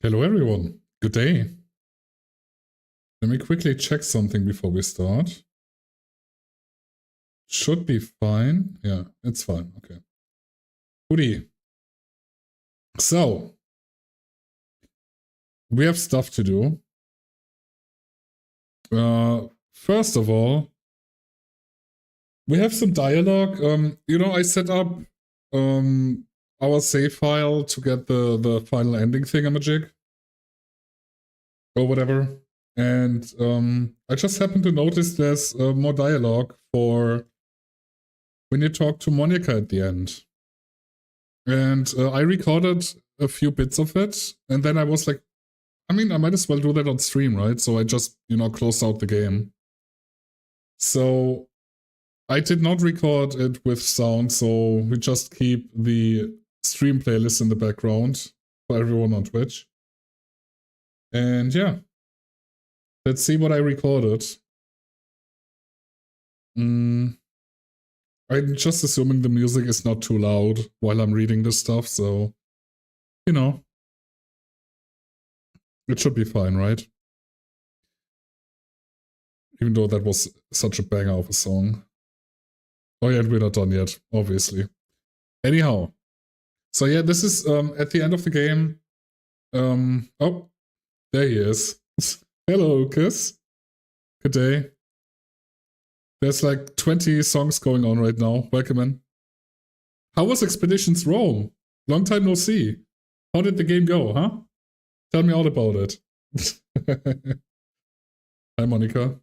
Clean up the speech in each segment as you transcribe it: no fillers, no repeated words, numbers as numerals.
Hello everyone, good day. Let me quickly check something before we start. Should be fine. Yeah, it's fine. Okay. Goodie. So, we have stuff to do. First of all, we have some dialogue. I set up our save file to get the final ending thingamajig. Or whatever. And I just happened to notice there's more dialogue for when you talk to Monica at the end. And I recorded a few bits of it, and then I was like, I might as well do that on stream, right? So I just, closed out the game. So I did not record it with sound, so we just keep the stream playlist in the background for everyone on Twitch. And yeah, let's see what I recorded. I'm just assuming the music is not too loud while I'm reading this stuff, so, it should be fine, right? Even though that was such a banger of a song. Oh yeah, we're not done yet, obviously. Anyhow, so yeah, this is at the end of the game. Oh, there he is. Hello, Lucas. Good day. There's like 20 songs going on right now. Welcome in. How was Expeditions Rome? Long time no see. How did the game go, huh? Tell me all about it. Hi, Monica.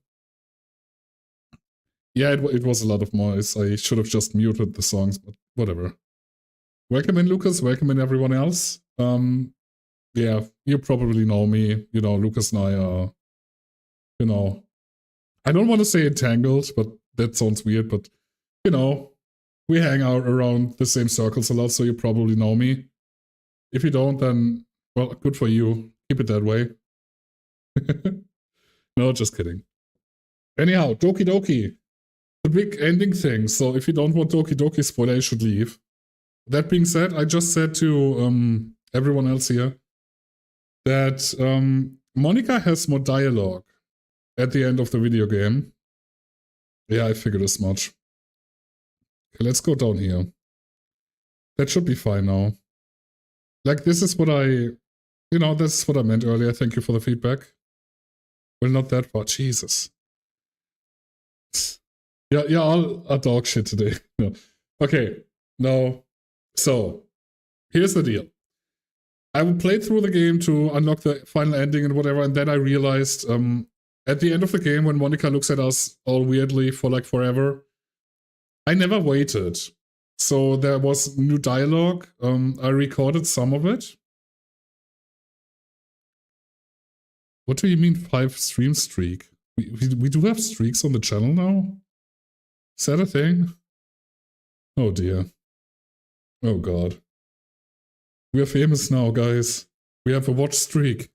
Yeah, it was a lot of noise. I should have just muted the songs, but whatever. Welcome in, Lucas. Welcome in, everyone else. Yeah, you probably know me. Lucas and I are, I don't want to say entangled, but that sounds weird, but, we hang out around the same circles a lot, so you probably know me. If you don't, then, well, good for you. Keep it that way. No, just kidding. Anyhow, Doki Doki. The big ending thing, so if you don't want Doki Doki spoiler, you should leave. That being said, I just said to everyone else here that Monica has more dialogue at the end of the video game. Yeah, I figured as much. Okay, let's go down here. That should be fine now. Like, this is what this is what I meant earlier. Thank you for the feedback. Well, not that far. Jesus. Yeah, all a dog shit today. No. Okay, now, so, here's the deal. I played through the game to unlock the final ending and whatever, and then I realized at the end of the game, when Monica looks at us all weirdly for like forever, I never waited. So there was new dialogue. I recorded some of it. What do you mean 5 stream streak? We do have streaks on the channel now? Is that a thing? Oh dear. Oh god. We are famous now, guys. We have a watch streak.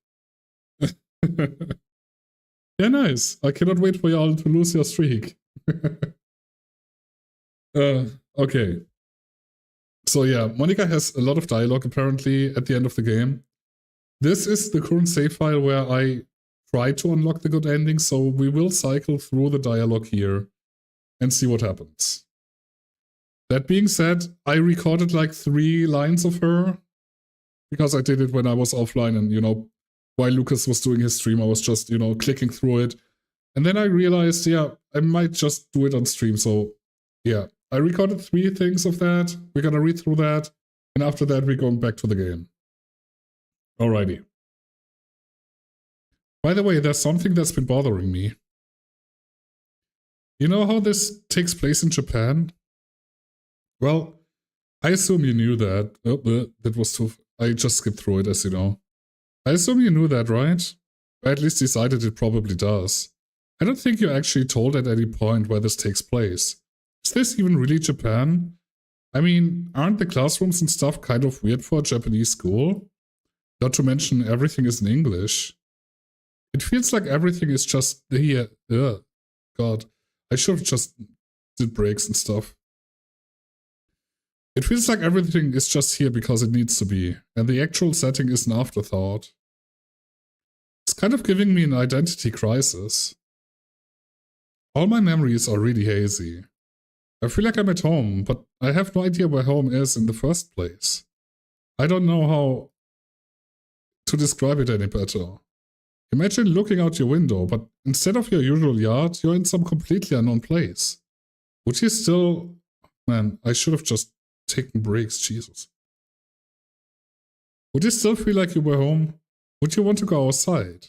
Yeah, nice. I cannot wait for y'all to lose your streak. Okay. So yeah, Monica has a lot of dialogue apparently at the end of the game. This is the current save file where I try to unlock the good ending, so we will cycle through the dialogue here and see what happens. That being said, I recorded like 3 lines of her because I did it when I was offline and, while Lucas was doing his stream, I was just, clicking through it. And then I realized, yeah, I might just do it on stream. So yeah, I recorded 3 things of that. We're gonna read through that. And after that, we're going back to the game. Alrighty. By the way, there's something that's been bothering me. You know how this takes place in Japan? Well, I assume you knew that. Oh, that was too... I just skipped through it, as you know. I assume you knew that, right? Or at least decided it probably does. I don't think you actually told at any point where this takes place. Is this even really Japan? I mean, aren't the classrooms and stuff kind of weird for a Japanese school? Not to mention everything is in English. It feels like everything is just here. Ugh. God. I should have just did breaks and stuff. It feels like everything is just here because it needs to be, and the actual setting is an afterthought. It's kind of giving me an identity crisis. All my memories are really hazy. I feel like I'm at home, but I have no idea where home is in the first place. I don't know how to describe it any better. Imagine looking out your window, but instead of your usual yard, you're in some completely unknown place. Would you still... Man, I should have just taken breaks, Jesus. Would you still feel like you were home? Would you want to go outside?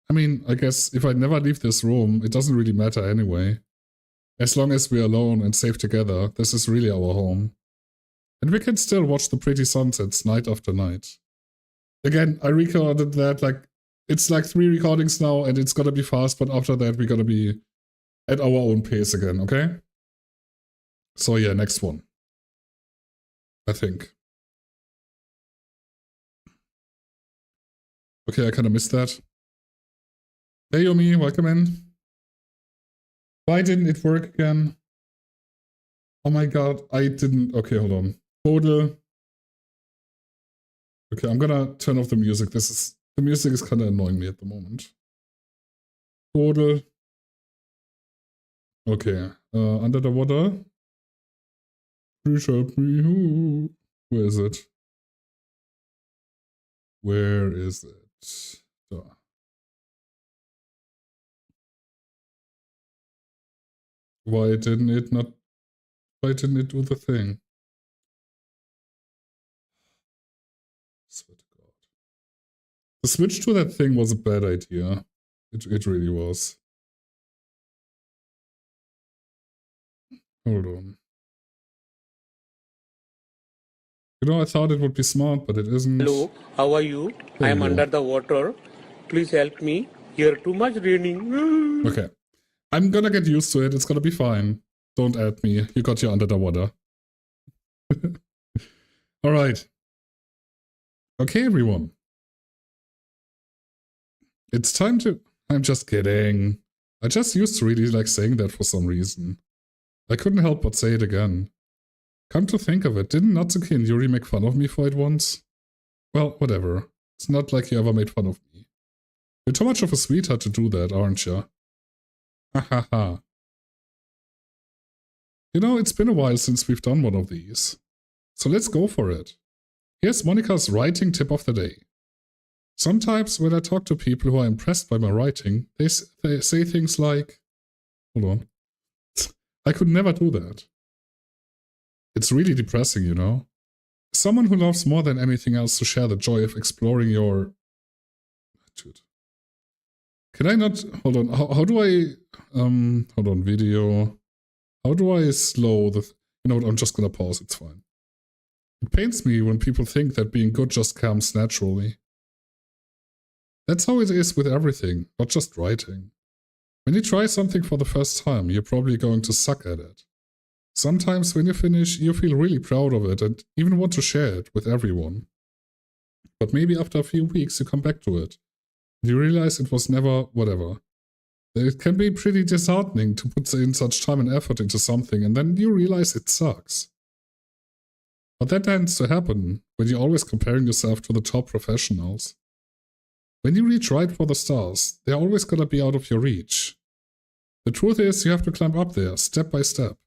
I mean, I guess if I never leave this room, it doesn't really matter anyway. As long as we're alone and safe together, this is really our home. And we can still watch the pretty sunsets night after night. Again, I recorded that like, it's like 3 recordings now and it's gonna be fast, but after that we're gonna be at our own pace again, okay? So yeah, next one. I think. Okay, I kinda missed that. Hey Yomi, welcome in. Why didn't it work again? Oh my god, I didn't... Okay, hold on. Total. Okay, I'm gonna turn off the music. The music is kind of annoying me at the moment. Total. Okay, under the water. Please help me. Where is it? Where is it? Da. Why didn't it do the thing? Swear to God. The switch to that thing was a bad idea. It really was. Hold on. You know, I thought it would be smart, but it isn't. Hello, how are you? I am under the water. Please help me. Here too much raining. Okay. I'm gonna get used to it. It's gonna be fine. Don't add me. You got your under the water. Alright. Okay, everyone. It's time to... I'm just kidding. I just used to really like saying that for some reason. I couldn't help but say it again. Come to think of it, didn't Natsuki and Yuri make fun of me for it once? Well, whatever. It's not like you ever made fun of me. You're too much of a sweetheart to do that, aren't you? Ha ha ha. You know, it's been a while since we've done one of these. So let's go for it. Here's Monica's writing tip of the day. Sometimes when I talk to people who are impressed by my writing, they say things like... Hold on. I could never do that. It's really depressing, you know? Someone who loves more than anything else to share the joy of exploring your... Dude. Can I not... Hold on. How do I... Hold on. Video. How do I slow the... You know what? I'm just gonna pause. It's fine. It pains me when people think that being good just comes naturally. That's how it is with everything, not just writing. When you try something for the first time, you're probably going to suck at it. Sometimes when you finish, you feel really proud of it and even want to share it with everyone. But maybe after a few weeks you come back to it, and you realize it was never whatever. It can be pretty disheartening to put in such time and effort into something and then you realize it sucks. But that tends to happen when you're always comparing yourself to the top professionals. When you reach right for the stars, they're always gonna be out of your reach. The truth is, you have to climb up there, step by step.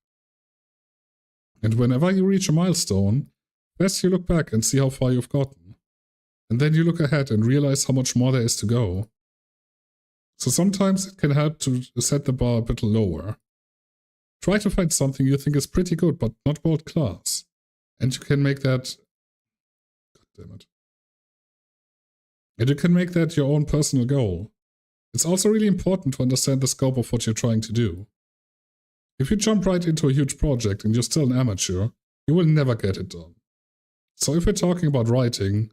And whenever you reach a milestone, best you look back and see how far you've gotten. And then you look ahead and realize how much more there is to go. So sometimes it can help to set the bar a bit lower. Try to find something you think is pretty good but not world class. And you can make that... God damn it. And you can make that your own personal goal. It's also really important to understand the scope of what you're trying to do. If you jump right into a huge project and you're still an amateur, you will never get it done. So if we're talking about writing,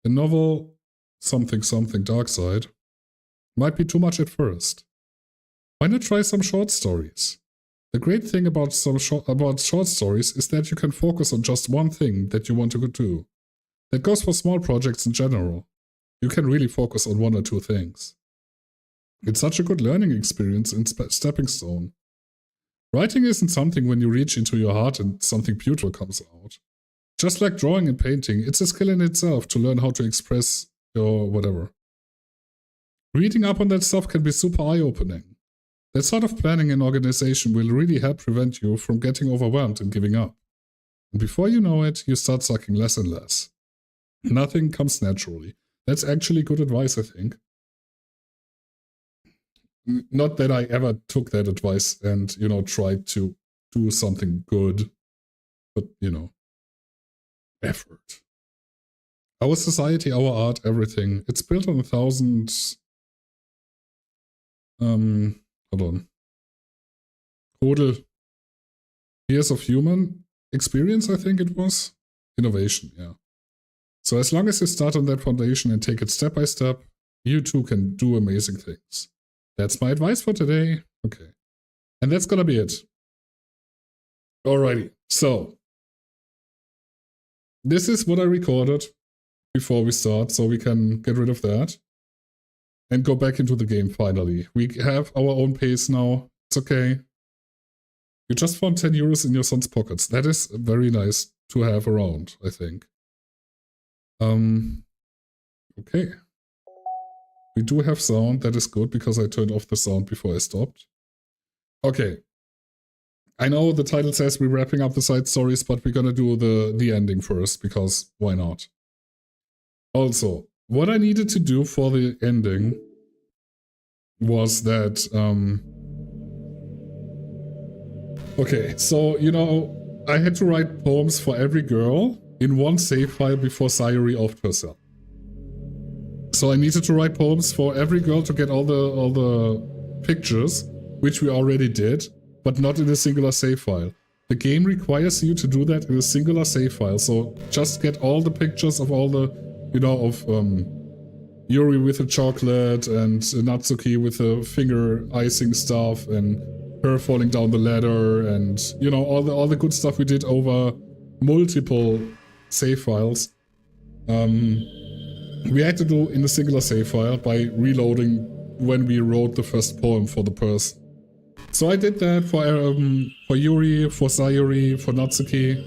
a novel, something Dark Side, might be too much at first. Why not try some short stories? The great thing about short stories is that you can focus on just one thing that you want to do. That goes for small projects in general. You can really focus on 1 or 2 things. It's such a good learning experience and stepping stone. Writing isn't something when you reach into your heart and something beautiful comes out. Just like drawing and painting, it's a skill in itself to learn how to express your whatever. Reading up on that stuff can be super eye-opening. That sort of planning and organization will really help prevent you from getting overwhelmed and giving up. And before you know it, you start sucking less and less. Nothing comes naturally. That's actually good advice, I think. Not that I ever took that advice and, tried to do something good, but, effort. Our society, our art, everything. It's built on 1,000... hold on. Total years of human experience, I think it was. Innovation, yeah. So as long as you start on that foundation and take it step by step, you too can do amazing things. That's my advice for today. Okay. And that's gonna be it. Alrighty. So, this is what I recorded before we start, so we can get rid of that. And go back into the game finally. We have our own pace now. It's okay. You just found 10 euros in your son's pockets. That is very nice to have around, I think. Okay. We do have sound. That is good because I turned off the sound before I stopped. Okay. I know the title says we're wrapping up the side stories, but we're gonna do the ending first because why not? Also, what I needed to do for the ending was that, okay, so, I had to write poems for every girl in one save file before Sayuri offed herself. So I needed to write poems for every girl to get all the pictures, which we already did, but not in a singular save file. The game requires you to do that in a singular save file, so just get all the pictures of all the, Yuri with the chocolate and Natsuki with the finger icing stuff and her falling down the ladder and, all the good stuff we did over multiple save files. We had to do in a singular save file by reloading when we wrote the first poem for the person. So I did that for Yuri, for Sayuri, for Natsuki,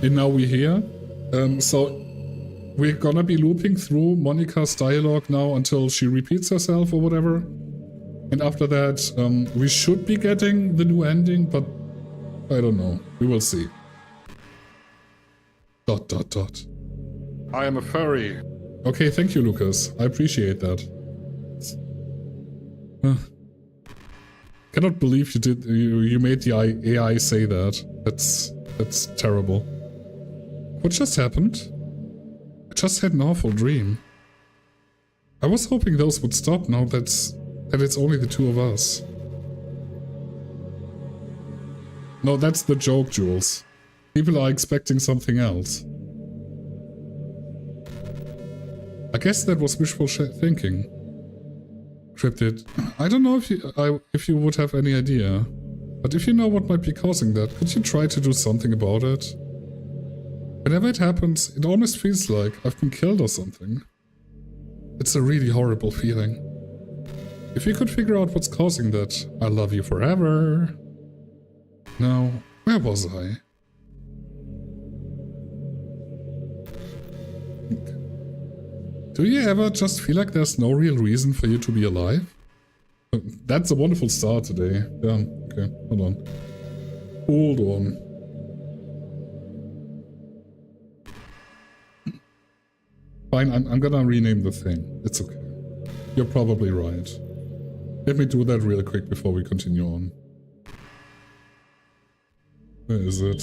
and now we're here. So we're gonna be looping through Monika's dialogue now until she repeats herself or whatever. And after that, we should be getting the new ending, but I don't know. We will see. ... I am a furry. Okay, thank you, Lucas. I appreciate that. Cannot believe you made the AI say that. That's terrible. What just happened? I just had an awful dream. I was hoping those would stop now that it's only the two of us. No, that's the joke, Jules. People are expecting something else. I guess that was wishful thinking. Cryptid. I don't know if you would have any idea, but if you know what might be causing that, could you try to do something about it? Whenever it happens, it almost feels like I've been killed or something. It's a really horrible feeling. If you could figure out what's causing that, I'll love you forever. Now, where was I? Do you ever just feel like there's no real reason for you to be alive? That's a wonderful start today. Yeah, okay, hold on. Hold on. Fine, I'm gonna rename the thing. It's okay. You're probably right. Let me do that real quick before we continue on. Where is it?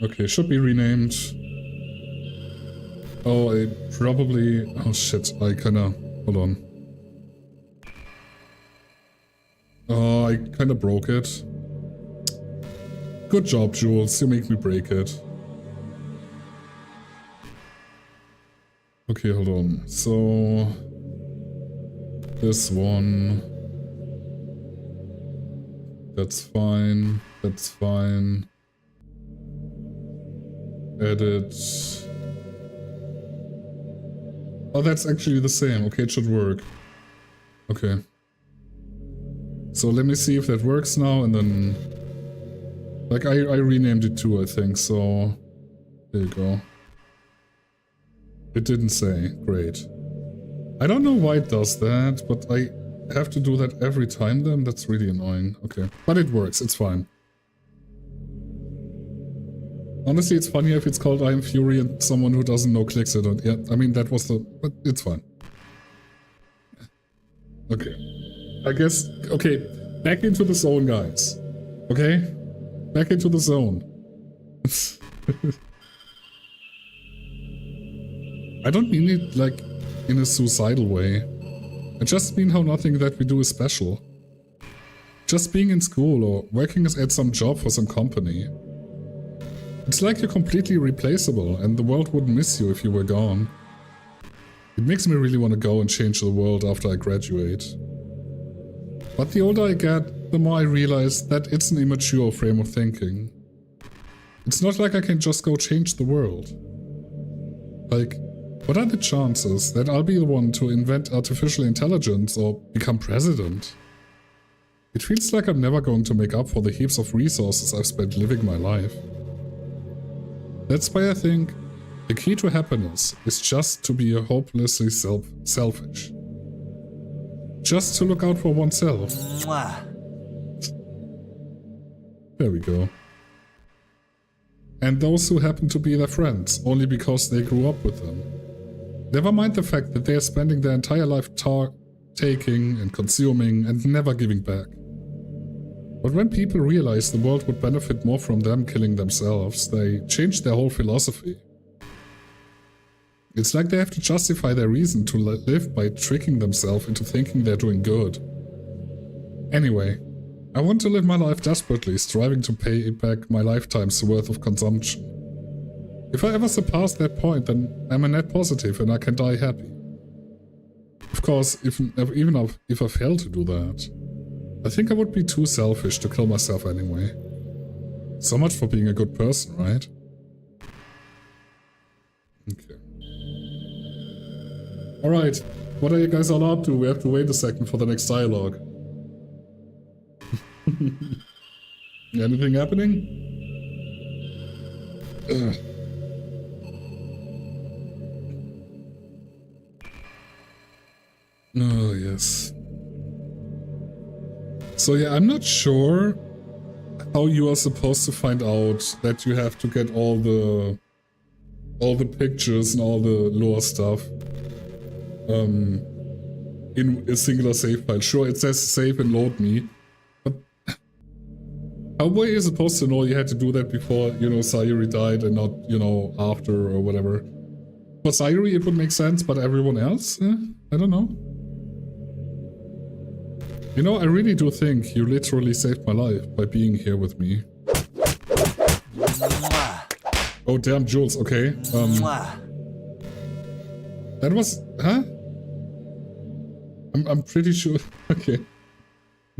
Okay, should be renamed. Oh, I probably... Oh shit, I kinda... Hold on. Oh, I kinda broke it. Good job, Jules, you make me break it. Okay, hold on. So... This one... That's fine. That's fine. Edit. Oh, that's actually the same. Okay, it should work. Okay. So let me see if that works now, and then Like, I renamed it too, I think, so... There you go. It didn't say. Great. I don't know why it does that, but I have to do that every time then? That's really annoying. Okay. But it works, it's fine. Honestly, it's funnier if it's called I am Fury and someone who doesn't know clicks it on. Yeah, I mean, that was the... But it's fine. Okay. I guess... Okay. Back into the zone, guys. Okay? Back into the zone. I don't mean it, like, in a suicidal way. I just mean how nothing that we do is special. Just being in school or working at some job for some company. It's like you're completely replaceable and the world wouldn't miss you if you were gone. It makes me really want to go and change the world after I graduate. But the older I get, the more I realize that it's an immature frame of thinking. It's not like I can just go change the world. Like, what are the chances that I'll be the one to invent artificial intelligence or become president? It feels like I'm never going to make up for the heaps of resources I've spent living my life. That's why I think the key to happiness is just to be hopelessly selfish. Just to look out for oneself. There we go. And those who happen to be their friends, only because they grew up with them. Never mind the fact that they are spending their entire life taking and consuming and never giving back. But when people realize the world would benefit more from them killing themselves, they change their whole philosophy. It's like they have to justify their reason to live by tricking themselves into thinking they're doing good. Anyway, I want to live my life desperately, striving to pay back my lifetime's worth of consumption. If I ever surpass that point, then I'm a net positive and I can die happy. Of course, even if I fail to do that, I think I would be too selfish to kill myself anyway. So much for being a good person, right? Okay. Alright, what are you guys all up to? We have to wait a second for the next dialogue. Anything happening? Ugh. Oh, yes. So yeah, I'm not sure how you are supposed to find out that you have to get all the pictures and all the lore stuff in a singular save file. Sure, it says save and load me, but how were you supposed to know you had to do that before, you know, Sayuri died and not, you know, after or whatever? For Sayuri it would make sense, but everyone else? I don't know. You know, I really do think you literally saved my life by being here with me. Oh damn, Jules, okay. That was... huh? I'm pretty sure... okay.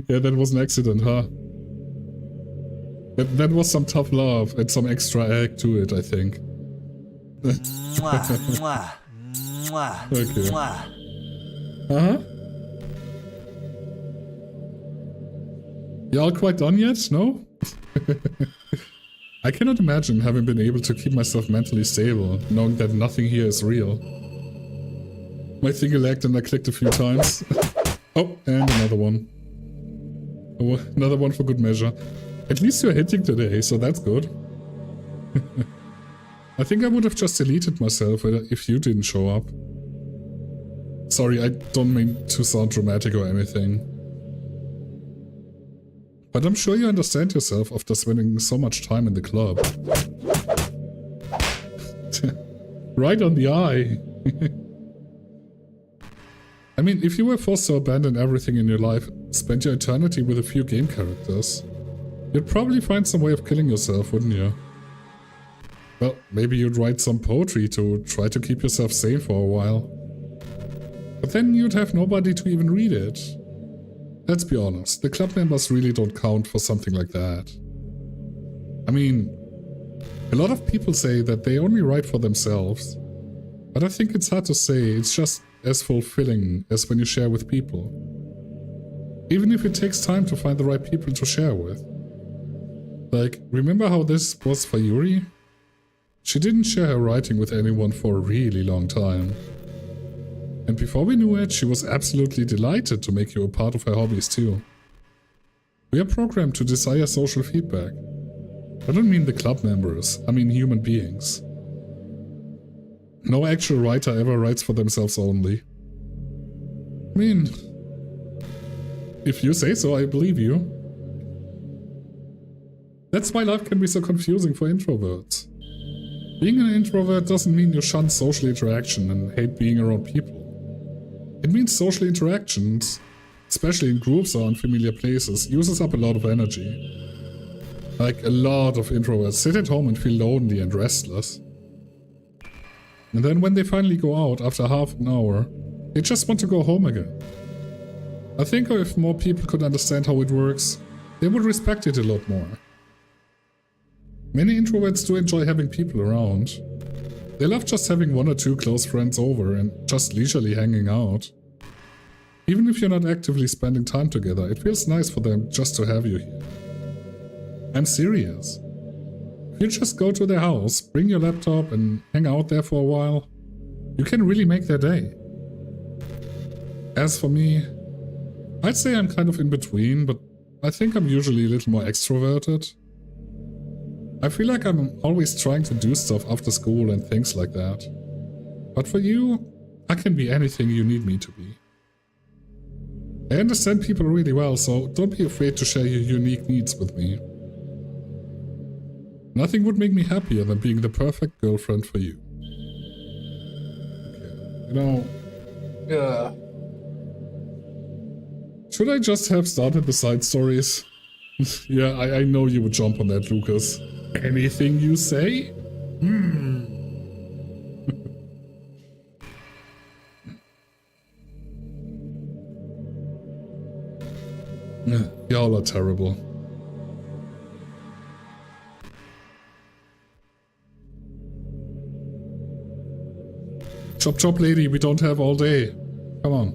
Yeah, that was an accident, huh? That was some tough love and some extra egg to it, I think. Okay. Uh-huh. You all quite done yet? No? I cannot imagine having been able to keep myself mentally stable, knowing that nothing here is real. My finger lagged and I clicked a few times. Oh, and another one. Oh, another one for good measure. At least you're hitting today, so that's good. I think I would have just deleted myself if you didn't show up. Sorry, I don't mean to sound dramatic or anything. But I'm sure you understand yourself after spending so much time in the club. Right on the eye. I mean, if you were forced to abandon everything in your life, spend your eternity with a few game characters, you'd probably find some way of killing yourself, wouldn't you? Well, maybe you'd write some poetry to try to keep yourself sane for a while. But then you'd have nobody to even read it. Let's be honest, the club members really don't count for something like that. I mean, a lot of people say that they only write for themselves, but I think it's hard to say it's just as fulfilling as when you share with people. Even if it takes time to find the right people to share with. Like, remember how this was for Yuri? She didn't share her writing with anyone for a really long time. And before we knew it, she was absolutely delighted to make you a part of her hobbies too. We are programmed to desire social feedback. I don't mean the club members, I mean human beings. No actual writer ever writes for themselves only. I mean, if you say so, I believe you. That's why life can be so confusing for introverts. Being an introvert doesn't mean you shun social interaction and hate being around people. It means social interactions, especially in groups or unfamiliar places, uses up a lot of energy. Like, a lot of introverts sit at home and feel lonely and restless. And then when they finally go out after half an hour, they just want to go home again. I think if more people could understand how it works, they would respect it a lot more. Many introverts do enjoy having people around. They love just having one or two close friends over and just leisurely hanging out. Even if you're not actively spending time together, it feels nice for them just to have you here. I'm serious. If you just go to their house, bring your laptop and hang out there for a while, you can really make their day. As for me, I'd say I'm kind of in between, but I think I'm usually a little more extroverted. I feel like I'm always trying to do stuff after school and things like that. But for you, I can be anything you need me to be. I understand people really well, so don't be afraid to share your unique needs with me. Nothing would make me happier than being the perfect girlfriend for you. Okay, you know... Yeah... Should I just have started the side stories? Yeah, I know you would jump on that, Lucas. Anything you say? Y'all are terrible. Chop chop lady, we don't have all day. Come on.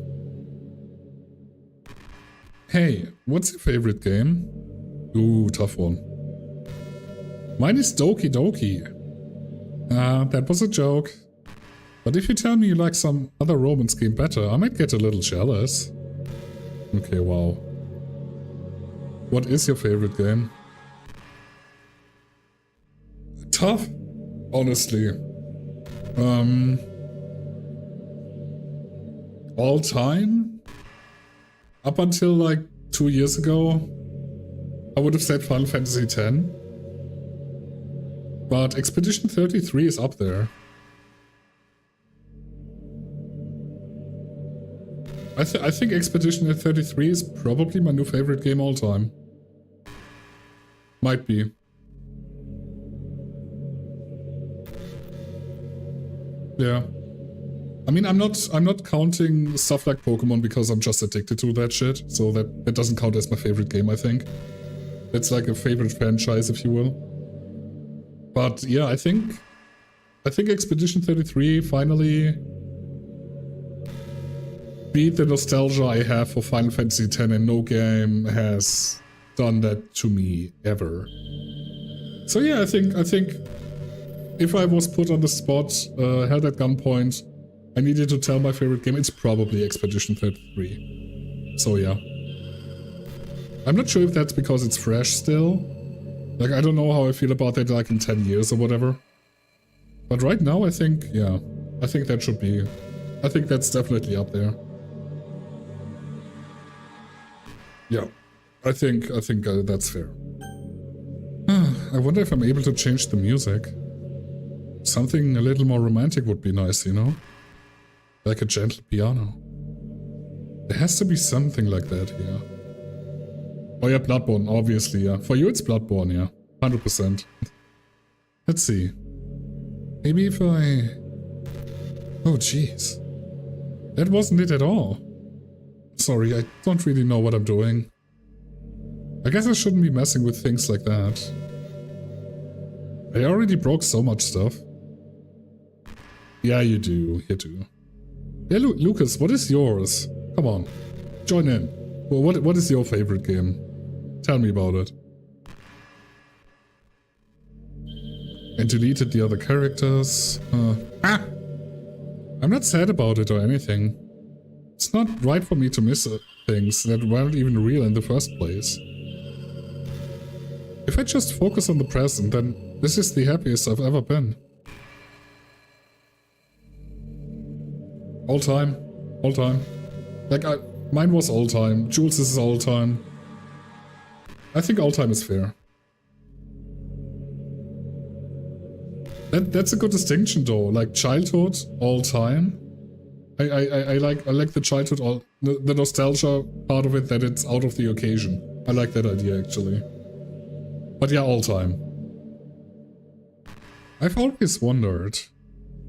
Hey, what's your favorite game? Ooh, tough one. Mine is Doki Doki. That was a joke. But if you tell me you like some other romance game better, I might get a little jealous. Okay, wow. What is your favorite game? Tough, honestly. All time? Up until like 2 years ago, I would have said Final Fantasy X. But Expedition 33 is up there. I think Expedition 33 is probably my new favorite game all time. Might be. Yeah. I mean, I'm not counting stuff like Pokemon because I'm just addicted to that shit, so that doesn't count as my favorite game, I think. It's like a favorite franchise, if you will. But yeah, I think Expedition 33 finally beat the nostalgia I have for Final Fantasy X, and no game has done that to me ever. So yeah, I think if I was put on the spot, held at gunpoint, I needed to tell my favorite game, it's probably Expedition 33. So yeah. I'm not sure if that's because it's fresh still. Like, I don't know how I feel about that like in 10 years or whatever. But right now I think, yeah, I think that should be, I think that's definitely up there. Yeah, I think that's fair. I wonder if I'm able to change the music. Something a little more romantic would be nice, you know? Like a gentle piano. There has to be something like that here. Oh yeah, Bloodborne, obviously, yeah. For you it's Bloodborne, yeah. 100%. Let's see. Maybe if I... Oh jeez. That wasn't it at all. Sorry, I don't really know what I'm doing. I guess I shouldn't be messing with things like that. I already broke so much stuff. Yeah, you do. Yeah, Lucas, what is yours? Come on, join in. Well, what is your favorite game? Tell me about it. And deleted the other characters. I'm not sad about it or anything. It's not right for me to miss things that weren't even real in the first place. If I just focus on the present, then this is the happiest I've ever been. All time. All time. Like, mine was all time. Jules' is all time. I think all time is fair. That's a good distinction though. Like childhood, all time. I like the childhood, the nostalgia part of it, that it's out of the occasion. I like that idea actually. But yeah, all time. I've always wondered,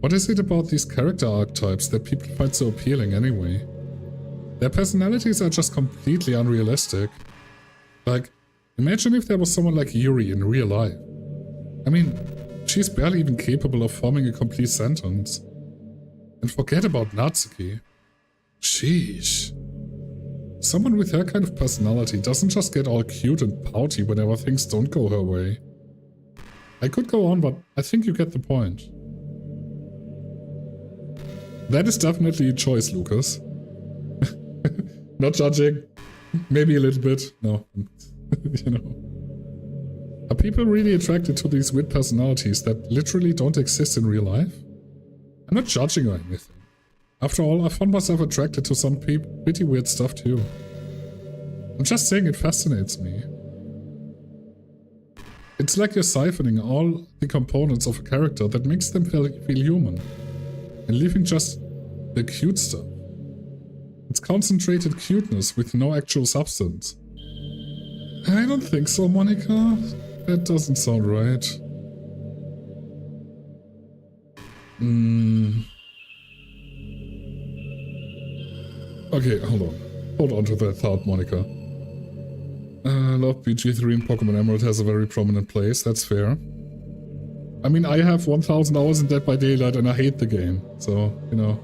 what is it about these character archetypes that people find so appealing anyway? Their personalities are just completely unrealistic. Like, imagine if there was someone like Yuri in real life. I mean, she's barely even capable of forming a complete sentence. And forget about Natsuki. Sheesh. Someone with her kind of personality doesn't just get all cute and pouty whenever things don't go her way. I could go on, but I think you get the point. That is definitely a choice, Lucas. Not judging. Maybe a little bit. No. You know. Are people really attracted to these weird personalities that literally don't exist in real life? I'm not judging or anything. After all, I found myself attracted to some pretty weird stuff too. I'm just saying it fascinates me. It's like you're siphoning all the components of a character that makes them feel human, and leaving just the cute stuff. It's concentrated cuteness with no actual substance. I don't think so, Monica. That doesn't sound right. Okay, hold on. Hold on to that thought, Monica. Love BG3 and Pokemon Emerald has a very prominent place, that's fair. I mean, I have 1000 hours in Dead by Daylight and I hate the game, so, you know.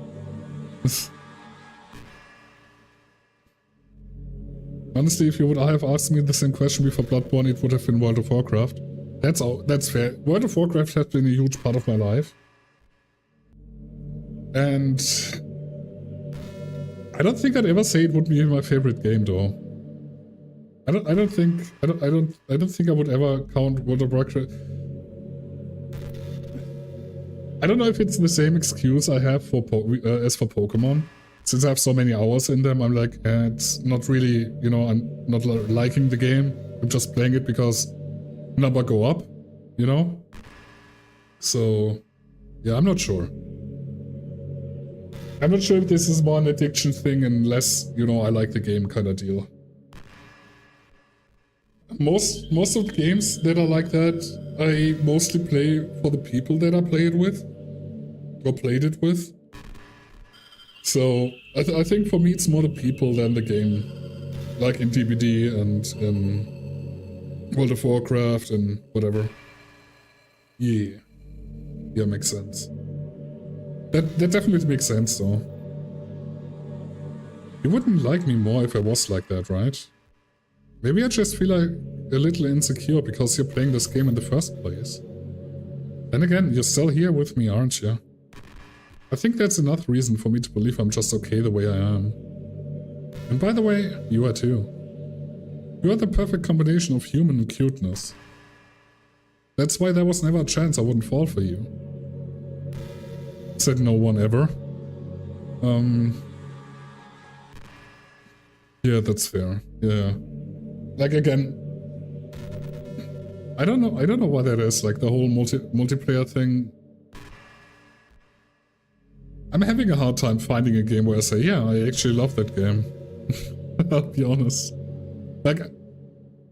Honestly, if you would have asked me the same question before Bloodborne, it would have been World of Warcraft. That's fair. World of Warcraft has been a huge part of my life. And I don't think I'd ever say it would be my favorite game though. I don't think I would ever count World of Warcraft. I don't know if it's the same excuse I have for as for Pokemon. Since I have so many hours in them, I'm like, it's not really, you know, I'm not liking the game. I'm just playing it because number go up, you know? So, yeah, I'm not sure. I'm not sure if this is more an addiction thing and less, you know, I like the game kind of deal. Most of the games that are like that, I mostly play for the people that I play it with. Or played it with. So, I think for me it's more the people than the game. Like in DBD and in World of Warcraft and whatever. Yeah. Yeah, makes sense. That definitely makes sense though. You wouldn't like me more if I was like that, right? Maybe I just feel like a little insecure because you're playing this game in the first place. Then again, you're still here with me, aren't you? I think that's enough reason for me to believe I'm just okay the way I am. And by the way, you are too. You are the perfect combination of human and cuteness. That's why there was never a chance I wouldn't fall for you. Said no one ever. Yeah, that's fair. Yeah. Like again, I don't know what that is, like the whole multiplayer thing. I'm having a hard time finding a game where I say, yeah, I actually love that game. I'll be honest. Like,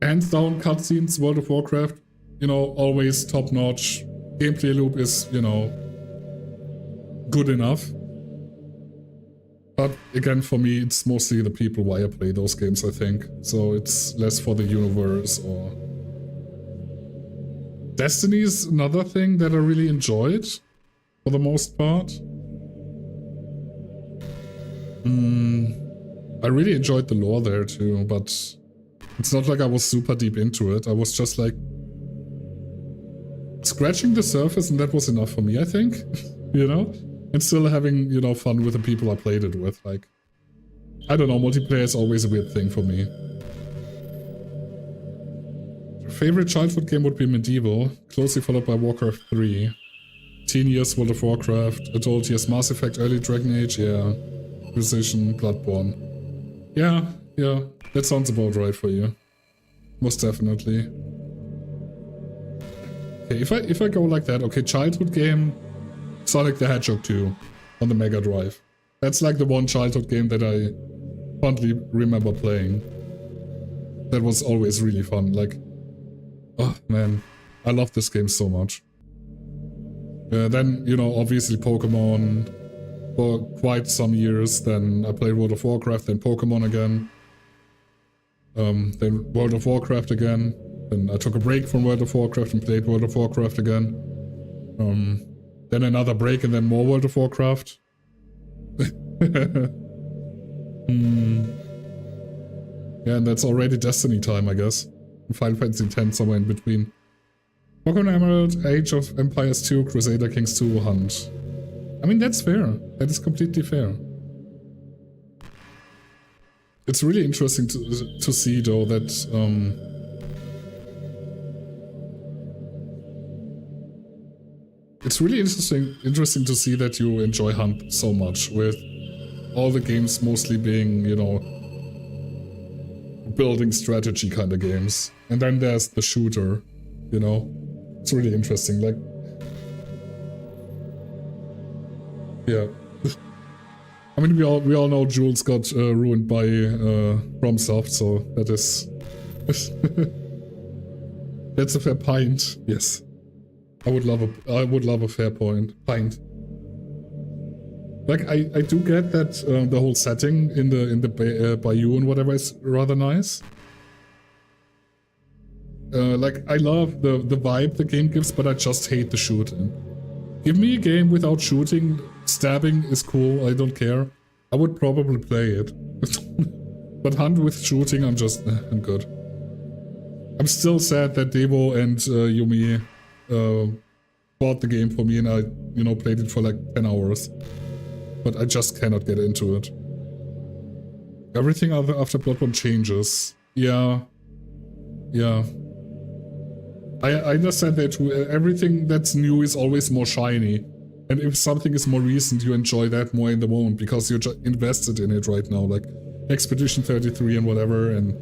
hands down, cutscenes, World of Warcraft, you know, always top notch. Gameplay loop is, you know, good enough. But again, for me, it's mostly the people why I play those games, I think. So it's less for the universe or... Destiny is another thing that I really enjoyed, for the most part. I really enjoyed the lore there too, but it's not like I was super deep into it. I was just like scratching the surface, and that was enough for me, I think. You know? And still having, you know, fun with the people I played it with. Like, I don't know, multiplayer is always a weird thing for me. Favorite childhood game would be Medieval, closely followed by Warcraft 3. Teen years, World of Warcraft. Adult years, Mass Effect, early Dragon Age, yeah. Precision, Bloodborne. Yeah, that sounds about right for you. Most definitely. Okay, if I go like that, okay, childhood game, Sonic the Hedgehog 2 on the Mega Drive. That's like the one childhood game that I fondly remember playing. That was always really fun. Like, oh man, I love this game so much. Then, you know, obviously Pokemon for quite some years. Then I played World of Warcraft, then Pokemon again. Then World of Warcraft again. Then I took a break from World of Warcraft and played World of Warcraft again. Then another break and then more World of Warcraft. Yeah, and that's already Destiny time, I guess. Final Fantasy X somewhere in between. Pokemon Emerald, Age of Empires 2, Crusader Kings 2, Hunt. I mean, that's fair. That is completely fair. It's really interesting to see, though, that it's really interesting to see that you enjoy Hunt so much, with all the games mostly being, you know, building strategy kind of games. And then there's the shooter, you know. It's really interesting, like... Yeah. I mean, we all know Jules got ruined by FromSoft, so that is... That's a fair pint, yes. I would love a fair pint. Like, I do get that the whole setting in the bayou and whatever is rather nice. Like, I love the vibe the game gives, but I just hate the shooting. Give me a game without shooting. Stabbing is cool, I don't care. I would probably play it. But Hunt with shooting, I'm good. I'm still sad that Devo and Yumi bought the game for me and I, you know, played it for like 10 hours. But I just cannot get into it. Everything after Bloodborne changes. Yeah. I understand that too. Everything that's new is always more shiny. And if something is more recent, you enjoy that more in the moment because you're just invested in it right now. Like Expedition 33 and whatever, and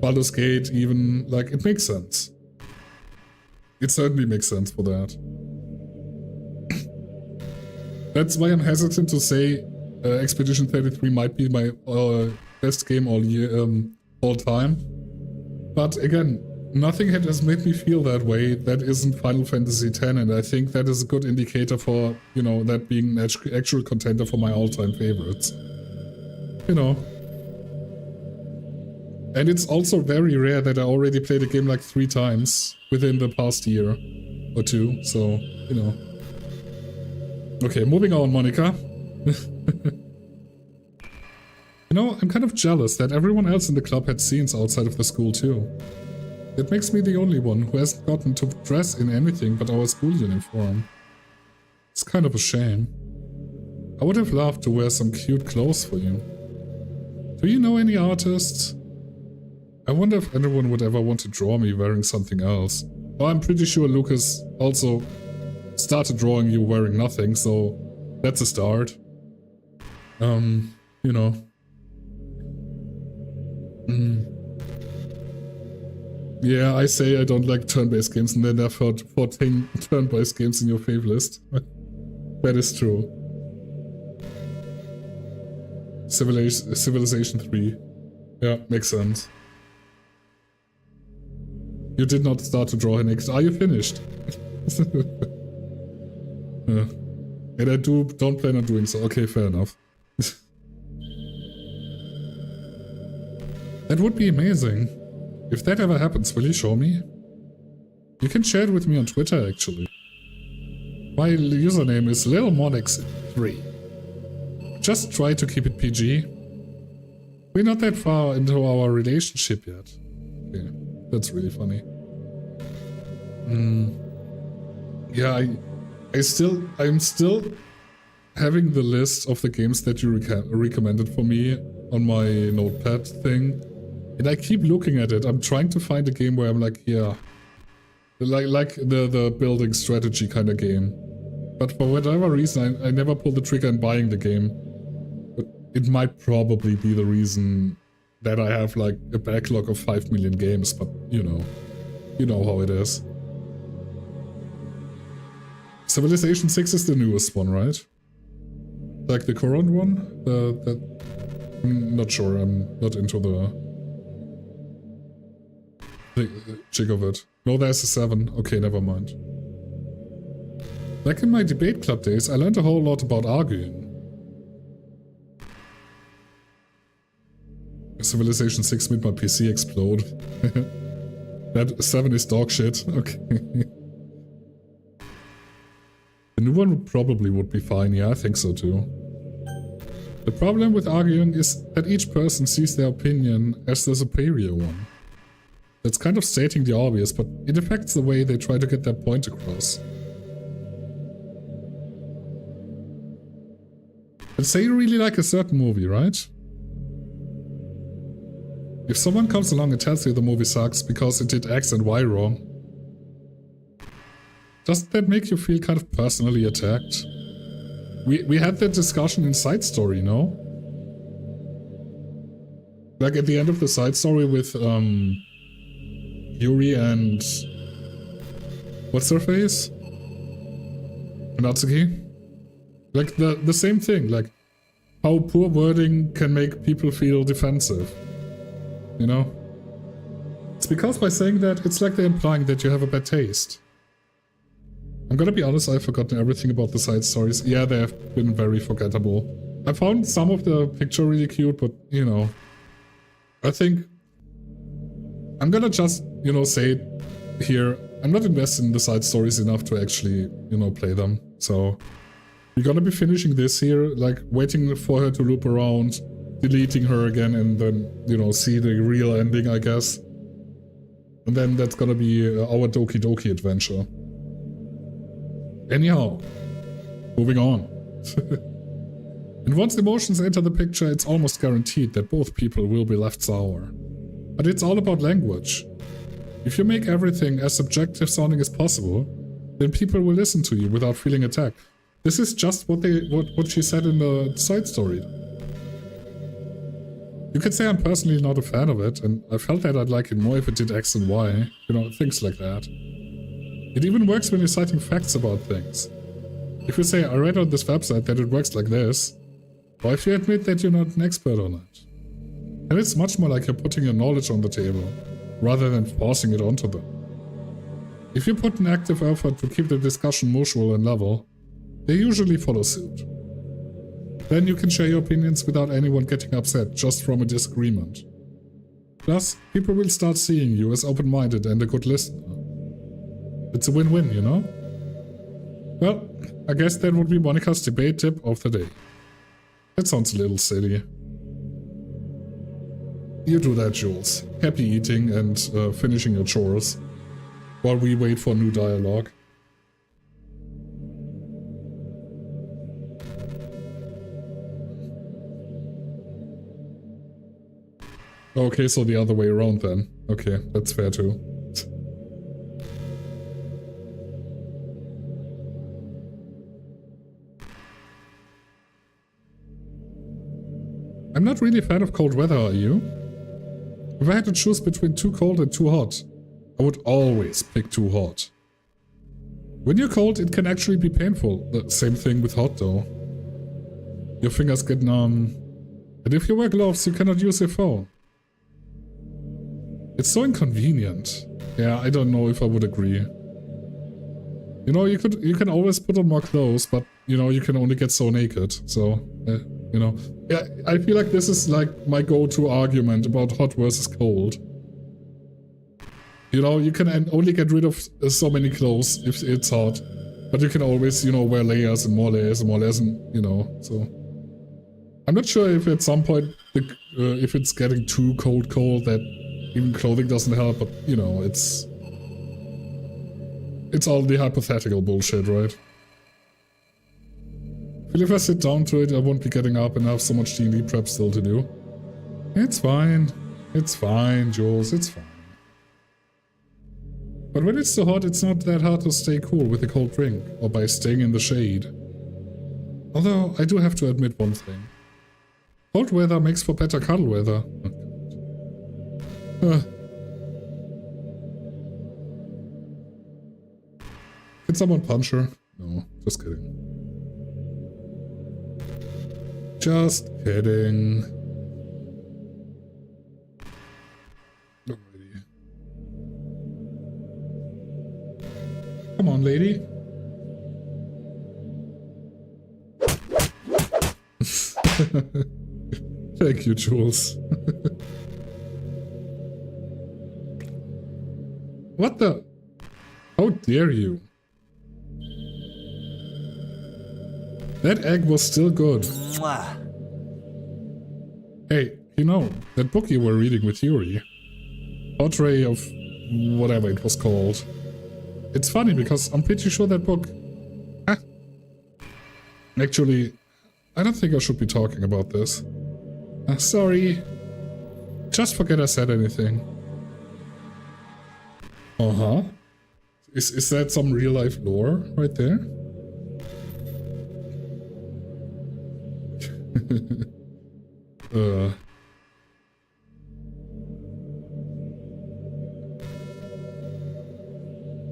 Baldur's Gate even, like, it makes sense. It certainly makes sense for that. That's why I'm hesitant to say Expedition 33 might be my best game all time. But again, nothing has made me feel that way that isn't Final Fantasy X, and I think that is a good indicator for, you know, that being an actual contender for my all-time favorites. You know. And it's also very rare that I already played a game like 3 times within the past year or 2, so, you know. Okay, moving on, Monica. You know, I'm kind of jealous that everyone else in the club had scenes outside of the school too. It makes me the only one who hasn't gotten to dress in anything but our school uniform. It's kind of a shame. I would have loved to wear some cute clothes for you. Do you know any artists? I wonder if anyone would ever want to draw me wearing something else. Well, I'm pretty sure Lucas also started drawing you wearing nothing, so that's a start. You know. Yeah, I say I don't like turn-based games, and then there are 14 turn-based games in your fave list. That is true. Civilization 3. Yeah, makes sense. You did not start to draw next. Are you finished? Yeah. And I don't plan on doing so. Okay, fair enough. That would be amazing. If that ever happens, will you show me? You can share it with me on Twitter, actually. My username is LilMonix3. Just try to keep it PG. We're not that far into our relationship yet. Okay, that's really funny. yeah, I'm still having the list of the games that you recommended for me on my notepad thing, and I keep looking at it. I'm trying to find a game where I'm like, yeah, like the building strategy kind of game. But for whatever reason, I never pulled the trigger in buying the game. But it might probably be the reason that I have like a backlog of 5 million games, but you know how it is. Civilization 6 is the newest one, right? Like the current one? I'm not sure, I'm not into the jig of it. No, there's a 7. Okay, never mind. Back in my debate club days, I learned a whole lot about arguing. Civilization 6 made my PC explode. That 7 is dog shit. Okay. The new one probably would be fine, yeah, I think so too. The problem with arguing is that each person sees their opinion as the superior one. That's kind of stating the obvious, but it affects the way they try to get their point across. Let's say you really like a certain movie, right? If someone comes along and tells you the movie sucks because it did X and Y wrong, doesn't that make you feel kind of personally attacked? We had that discussion in Side Story, no? Like at the end of the Side Story with Yuri and what's her face? Natsuki? Like the same thing, like how poor wording can make people feel defensive. You know? It's because by saying that, it's like they're implying that you have a bad taste. I'm gonna be honest, I've forgotten everything about the side stories. Yeah, they have been very forgettable. I found some of the picture really cute, but, you know, I think I'm gonna just, you know, say it here. I'm not invested in the side stories enough to actually, you know, play them. So we're gonna be finishing this here, like waiting for her to loop around, deleting her again, and then, you know, see the real ending, I guess. And then that's gonna be our Doki Doki adventure. Anyhow, moving on. And once emotions enter the picture, it's almost guaranteed that both people will be left sour. But it's all about language. If you make everything as subjective sounding as possible, then people will listen to you without feeling attacked. This is just what she said in the side story. You could say I'm personally not a fan of it, and I felt that I'd like it more if it did X and Y, you know, things like that. It even works when you're citing facts about things. If you say, I read on this website that it works like this, or if you admit that you're not an expert on it. And it's much more like you're putting your knowledge on the table, rather than forcing it onto them. If you put an active effort to keep the discussion mutual and level, they usually follow suit. Then you can share your opinions without anyone getting upset just from a disagreement. Plus, people will start seeing you as open-minded and a good listener. It's a win-win, you know? Well, I guess that would be Monica's debate tip of the day. That sounds a little silly. You do that, Jules. Happy eating and finishing your chores, while we wait for new dialogue. Okay, so the other way around then. Okay, that's fair too. I'm not really a fan of cold weather, are you? If I had to choose between too cold and too hot, I would always pick too hot. When you're cold, it can actually be painful. The same thing with hot though. Your fingers get numb. And if you wear gloves, you cannot use your phone. It's so inconvenient. Yeah, I don't know if I would agree. You know, you can always put on more clothes, but you know, you can only get so naked. So, you know, yeah, I feel like this is like my go-to argument about hot versus cold. You know, you can only get rid of so many clothes if it's hot, but you can always, you know, wear layers and more layers and more layers, and you know, so. I'm not sure if at some point, if it's getting too cold that even clothing doesn't help, but you know, it's It's all the hypothetical bullshit, right? Feel if I sit down to it, I won't be getting up and have so much D&D prep still to do. It's fine. It's fine, Jules. It's fine. But when it's too hot, it's not that hard to stay cool with a cold drink or by staying in the shade. Although, I do have to admit one thing. Cold weather makes for better cuddle weather. Can someone punch her? No, just kidding. Just kidding. Alrighty. Come on, lady. Thank you, Jules. What the? How dare you? That egg was still good. Mwah. Hey, you know, that book you were reading with Yuri, Portrait of whatever it was called. It's funny because I'm pretty sure that book... Actually, I don't think I should be talking about this. Sorry. Just forget I said anything. Uh-huh. Is that some real-life lore right there?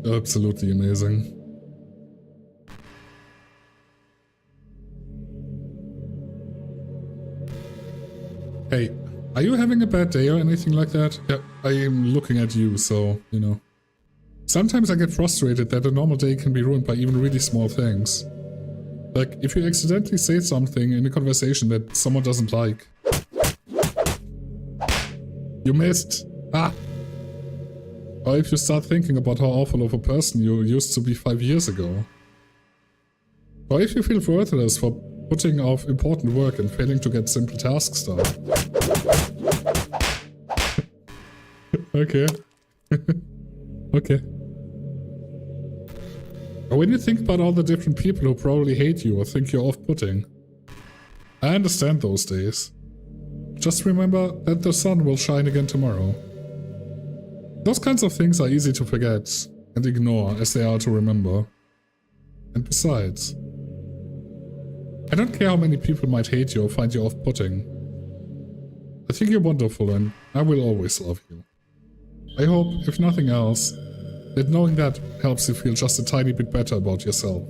Absolutely amazing. Hey, are you having a bad day or anything like that? Yeah, I am looking at you, so, you know. Sometimes I get frustrated that a normal day can be ruined by even really small things. Like, if you accidentally say something in a conversation that someone doesn't like. You missed! Ah! Or if you start thinking about how awful of a person you used to be 5 years ago. Or if you feel worthless for putting off important work and failing to get simple tasks done. Okay. Okay. Or when you think about all the different people who probably hate you or think you're off-putting. I understand those days. Just remember that the sun will shine again tomorrow. Those kinds of things are easy to forget and ignore as they are to remember. And besides, I don't care how many people might hate you or find you off-putting. I think you're wonderful and I will always love you. I hope, if nothing else, that knowing that helps you feel just a tiny bit better about yourself.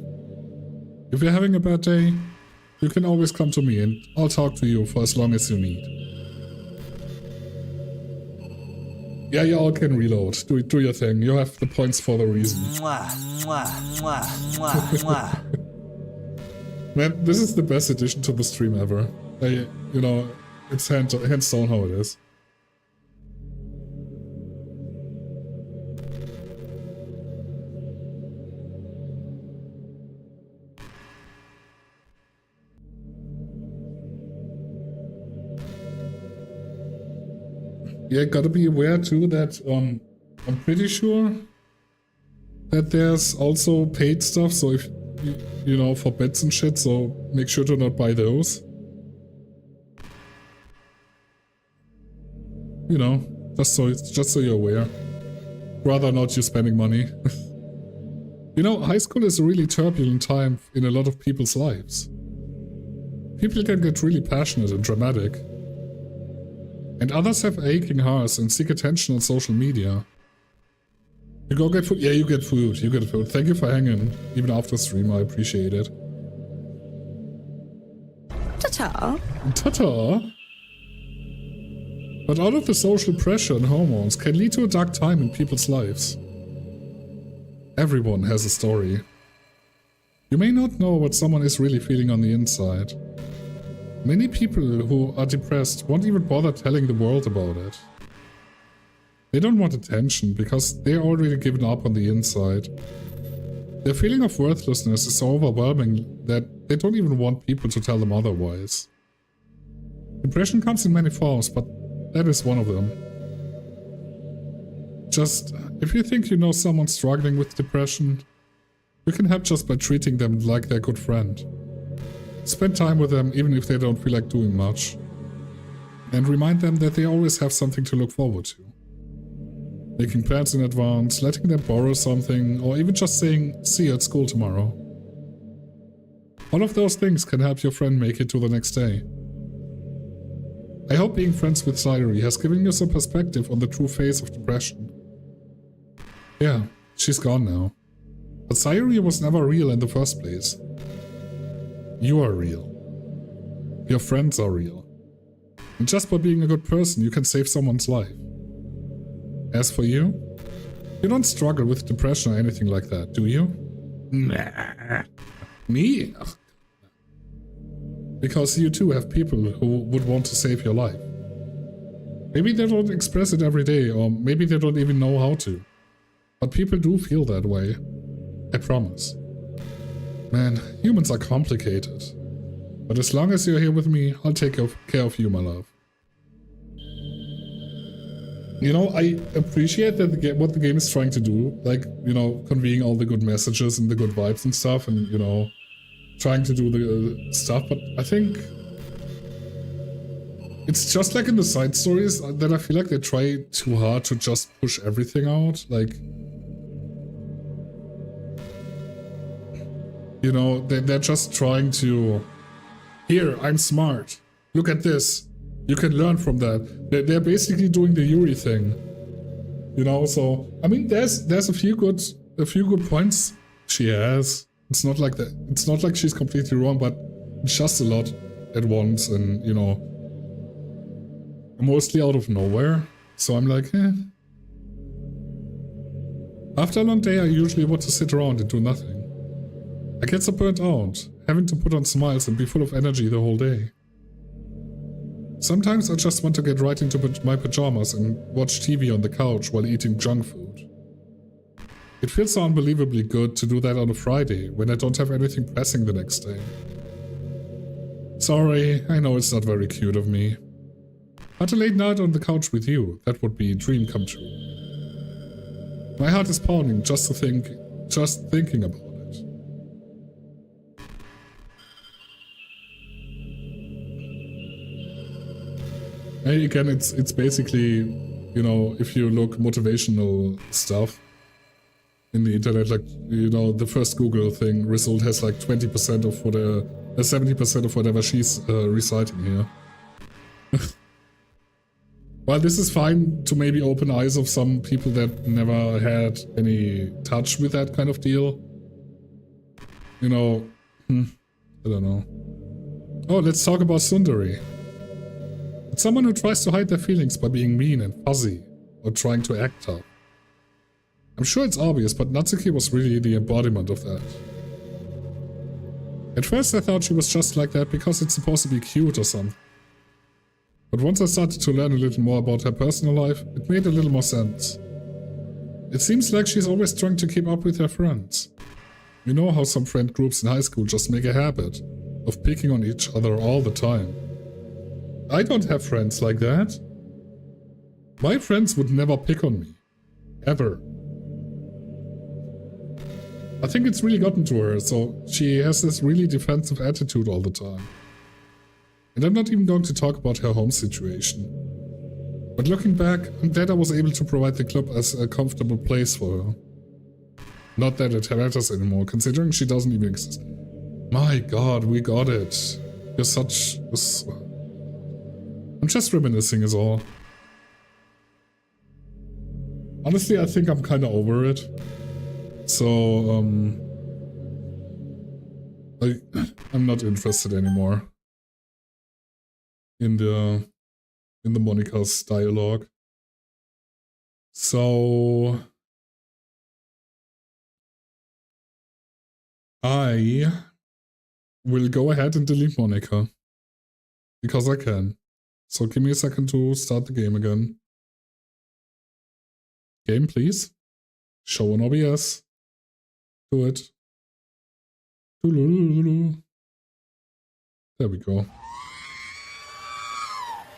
If you're having a bad day, you can always come to me and I'll talk to you for as long as you need. Yeah, you all can reload. Do your thing. You have the points for the reason. Mwah, mwah, mwah, mwah, mwah. Man, this is the best addition to the stream ever. You know, it's hands down how it is. Yeah, gotta be aware too that I'm pretty sure that there's also paid stuff, so if you know, for bets and shit, so make sure to not buy those. You know, just so you're aware. Rather not you spending money. You know, high school is a really turbulent time in a lot of people's lives. People can get really passionate and dramatic. And others have aching hearts and seek attention on social media. You go get food? Yeah, you get food. You get food. Thank you for hanging, even after stream. I appreciate it. Ta-ta. Ta-ta. But all of the social pressure and hormones can lead to a dark time in people's lives. Everyone has a story. You may not know what someone is really feeling on the inside. Many people who are depressed won't even bother telling the world about it. They don't want attention because they're already given up on the inside. Their feeling of worthlessness is so overwhelming that they don't even want people to tell them otherwise. Depression comes in many forms, but that is one of them. Just If you think you know someone struggling with depression, you can help just by treating them like their good friend. Spend time with them even if they don't feel like doing much. And remind them that they always have something to look forward to. Making plans in advance, letting them borrow something, or even just saying, see you at school tomorrow. All of those things can help your friend make it to the next day. I hope being friends with Sayuri has given you some perspective on the true face of depression. Yeah, she's gone now. But Sayuri was never real in the first place. You are real. Your friends are real. And just by being a good person, you can save someone's life. As for you, you don't struggle with depression or anything like that, do you? Nah. Me? Ugh. Because you too have people who would want to save your life. Maybe they don't express it every day, or maybe they don't even know how to. But people do feel that way. I promise. Man, humans are complicated. But as long as you're here with me, I'll take care of you, my love. You know, I appreciate that what the game is trying to do. Like, you know, conveying all the good messages and the good vibes and stuff, and, you know, trying to do the stuff. But I think it's just like in the side stories that I feel like they try too hard to just push everything out. Like, you know, they're just trying to... Here, I'm smart. Look at this. You can learn from that. They're basically doing the Yuri thing. You know, so... I mean, there's a few good points she has. It's not like that. It's not like she's completely wrong, but it's just a lot at once and, you know, mostly out of nowhere. So I'm like, eh. After a long day, I usually want to sit around and do nothing. I get so burnt out, having to put on smiles and be full of energy the whole day. Sometimes I just want to get right into my pajamas and watch TV on the couch while eating junk food. It feels so unbelievably good to do that on a Friday, when I don't have anything pressing the next day. Sorry, I know it's not very cute of me. But a late night on the couch with you, that would be a dream come true. My heart is pounding just thinking about it. Hey, again, it's basically, you know, if you look motivational stuff in the internet, like, you know, the first Google thing result has like 20% of what 70% of whatever she's reciting here. While this is fine to maybe open eyes of some people that never had any touch with that kind of deal, you know, I don't know. Oh, let's talk about Sundari. It's someone who tries to hide their feelings by being mean and fuzzy, or trying to act tough. I'm sure it's obvious, but Natsuki was really the embodiment of that. At first I thought she was just like that because it's supposed to be cute or something. But once I started to learn a little more about her personal life, it made a little more sense. It seems like she's always trying to keep up with her friends. You know how some friend groups in high school just make a habit of picking on each other all the time. I don't have friends like that. My friends would never pick on me. Ever. I think it's really gotten to her, so she has this really defensive attitude all the time. And I'm not even going to talk about her home situation. But looking back, I'm glad I was able to provide the club as a comfortable place for her. Not that it matters anymore, considering she doesn't even exist. My god, we got it. You're such... I'm just reminiscing is all. Honestly, I think I'm kinda over it. So, I'm not interested anymore in the Monica's dialogue. So I will go ahead and delete Monica because I can. So give me a second to start the game again. Game, please. Show on OBS. Do it. There we go.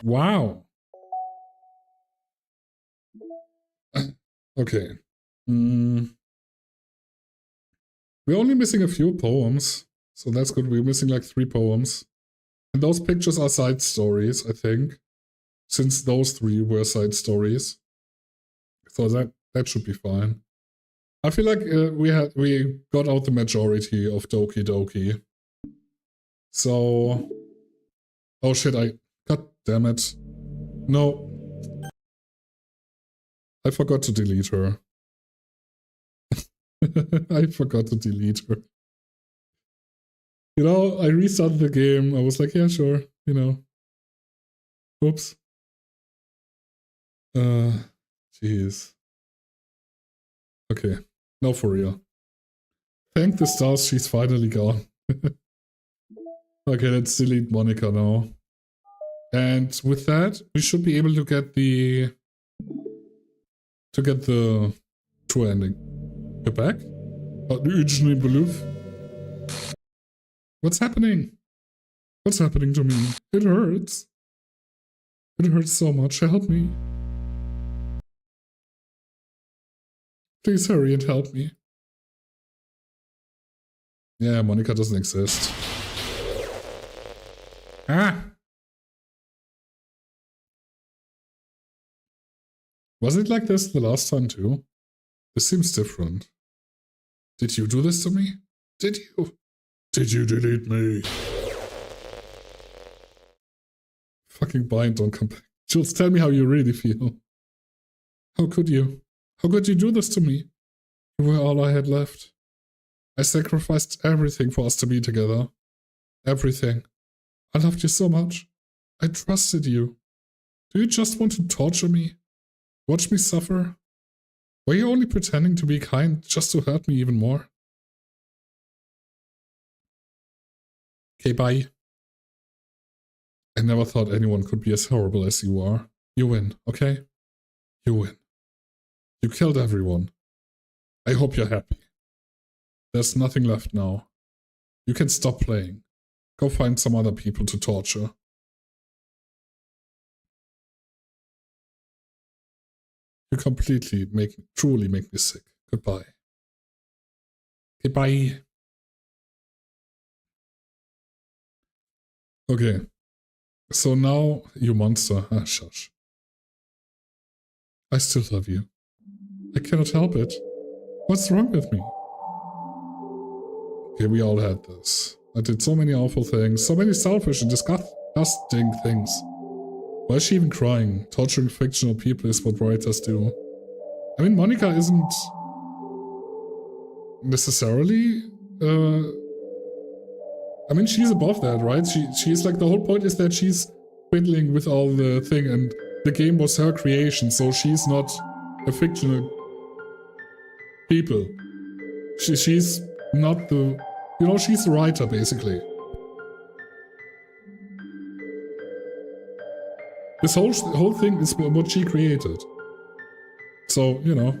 Wow. Okay. We're only missing a few poems, so that's good. We're missing like 3 poems. And those pictures are side stories, I think, since those 3 were side stories. So that should be fine. I feel like we got out the majority of Doki Doki. So, oh shit! God damn it! No, I forgot to delete her. I forgot to delete her. You know, I restarted the game. I was like, yeah, sure. You know. Oops. Jeez. Okay. No, for real. Thank the stars, she's finally gone. Okay, let's delete Monica now. And with that, we should be able to get the true ending. You're back? What's happening? What's happening to me? It hurts. It hurts so much. Help me. Please hurry and help me. Yeah, Monica doesn't exist. Ah! Was it like this the last time too? This seems different. Did you do this to me? Did you? Did you delete me? Fucking bind, don't come back. Jules, tell me how you really feel. How could you? How could you do this to me? You were all I had left. I sacrificed everything for us to be together. Everything. I loved you so much. I trusted you. Do you just want to torture me? Watch me suffer? Were you only pretending to be kind just to hurt me even more? Okay, bye. I never thought anyone could be as horrible as you are. You win, okay? You win. You killed everyone. I hope you're happy. There's nothing left now. You can stop playing. Go find some other people to torture. You truly make me sick. Goodbye. Goodbye. Okay. So now, you monster. Ah, shush. I still love you. I cannot help it. What's wrong with me? Okay, we all had this. I did so many awful things, so many selfish and disgusting things. Why is she even crying? Torturing fictional people is what writers do. I mean, Monica isn't necessarily, I mean, she's above that, right? She's like, the whole point is that she's fiddling with all the thing, and the game was her creation, so she's not a fictional people. She's not the, you know, she's the writer, basically. This whole thing is what she created. So, you know,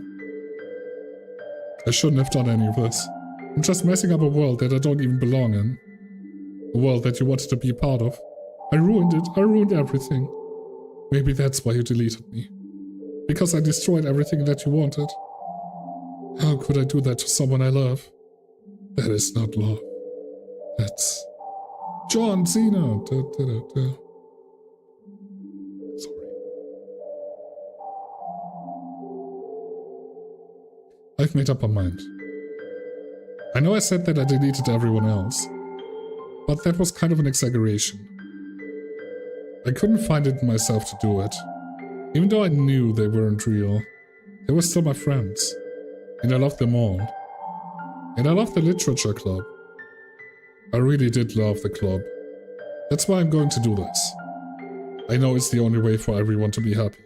I shouldn't have done any of this. I'm just messing up a world that I don't even belong in. A world that you wanted to be a part of. I ruined it. I ruined everything. Maybe that's why you deleted me. Because I destroyed everything that you wanted. How could I do that to someone I love? That is not love. That's John Cena. Sorry. I've made up my mind. I know I said that I deleted everyone else, but that was kind of an exaggeration. I couldn't find it in myself to do it. Even though I knew they weren't real, they were still my friends. And I loved them all. And I loved the literature club. I really did love the club. That's why I'm going to do this. I know it's the only way for everyone to be happy.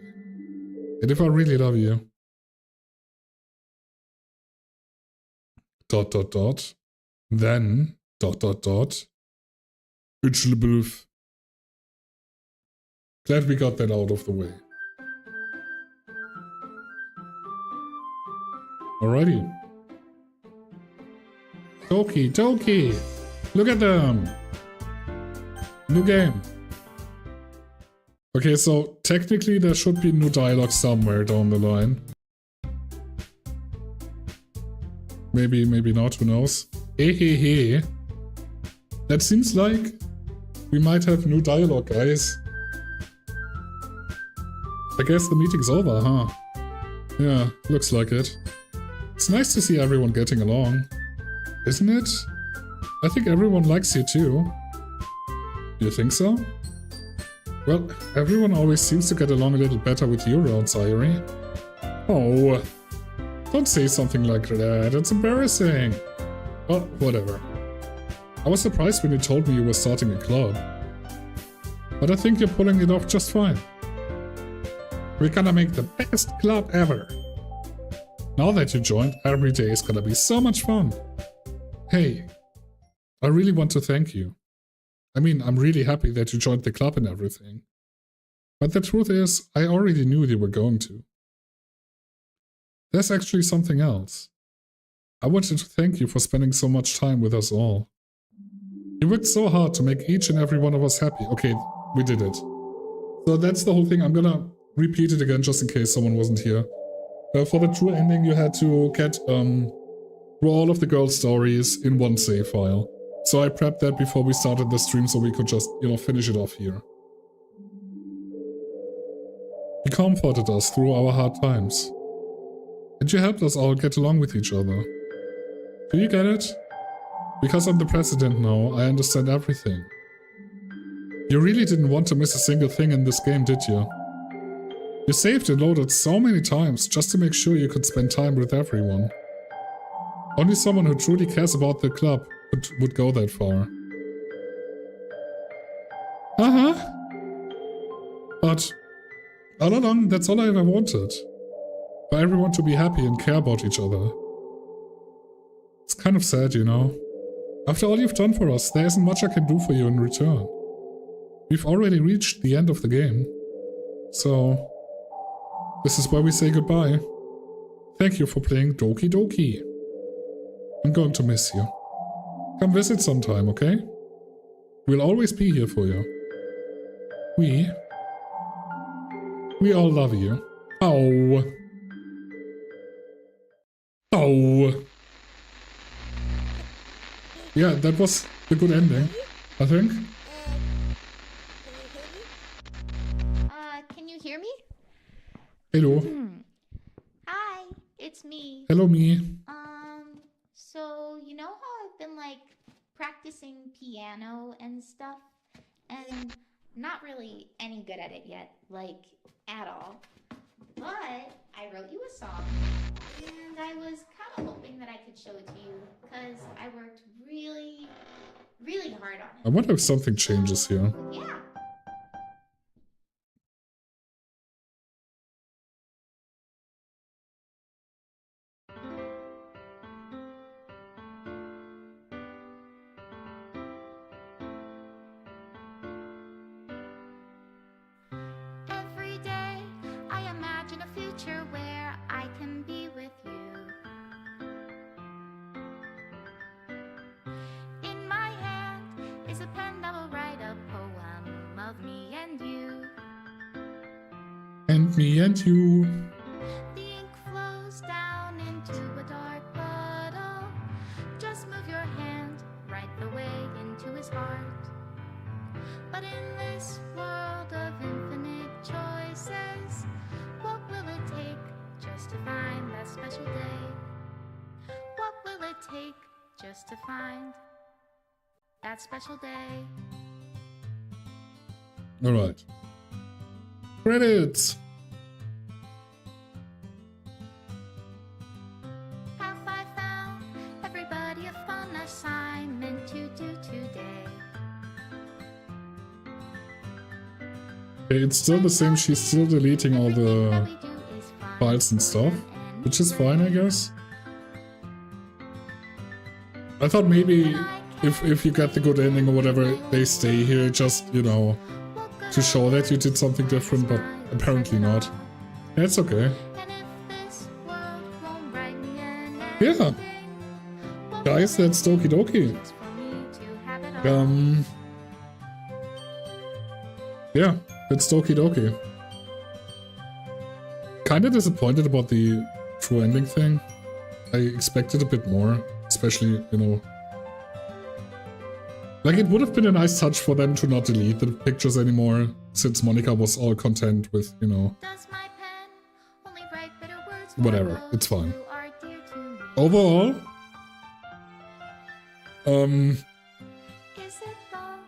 And if I really love you... ... Then... ... Glad we got that out of the way. Alrighty. Doki Doki! Look at them! New game. Okay, so technically there should be new dialogue somewhere down the line. Maybe, maybe not, who knows? Hey. That seems like we might have new dialogue, guys. I guess the meeting's over, huh? Yeah, looks like it. It's nice to see everyone getting along. Isn't it? I think everyone likes you too. You think so? Well, everyone always seems to get along a little better with you around, Sayuri. Oh, don't say something like that, it's embarrassing. Well, whatever. I was surprised when you told me you were starting a club. But I think you're pulling it off just fine. We're gonna make the best club ever. Now that you joined, every day is gonna be so much fun. Hey, I really want to thank you. I mean, I'm really happy that you joined the club and everything. But the truth is, I already knew you were going to. There's actually something else. I wanted to thank you for spending so much time with us all. You worked so hard to make each and every one of us happy. Okay, we did it. So that's the whole thing. I'm gonna repeat it again just in case someone wasn't here. For the true ending, you had to get through all of the girls' stories in one save file. So I prepped that before we started the stream so we could just, finish it off here. You comforted us through our hard times. And you helped us all get along with each other. Do you get it? Because I'm the president now, I understand everything. You really didn't want to miss a single thing in this game, did you? You saved and loaded so many times just to make sure you could spend time with everyone. Only someone who truly cares about the club would go that far. But all along, that's all I ever wanted. For everyone to be happy and care about each other. It's kind of sad, After all you've done for us, there isn't much I can do for you in return. We've already reached the end of the game. So, this is where we say goodbye. Thank you for playing Doki Doki. I'm going to miss you. Come visit sometime, okay? We'll always be here for you. We all love you. Oh. Yeah, that was a good ending, I think. Can you hear me? Hello. Hi, it's me. Hello, me. So you know how I've been practicing piano and stuff, and not really any good at it yet, at all. But I wrote you a song, and I was kind of hoping that I could show it to you, because I worked really, really hard on it. I wonder if something changes here. Yeah. Every day I imagine a future where I can be with you. In my hand is a pen that will write a poem of me and you. And me and you. The ink flows down into a dark puddle. Just move your hand right the way into his heart. But in this world of infinite choices, what will it take just to find that special day? What will it take just to find that special day? Alright. Credits! Have I found everybody a fun assignment to do today? It's still the same, she's still deleting all the files and stuff, which is fine, I guess. I thought maybe if you get the good ending or whatever, they stay here just, to show that you did something different, but apparently not. That's okay. Yeah. Guys, that's Doki Doki. Yeah, it's Doki Doki. Kinda disappointed about the true ending thing. I expected a bit more, especially, you know. Like, it would have been a nice touch for them to not delete the pictures anymore, since Monica was all content with, you know, Does my pen only write bitter words for whatever, it's those fine. who are dear to me? Overall, Is it love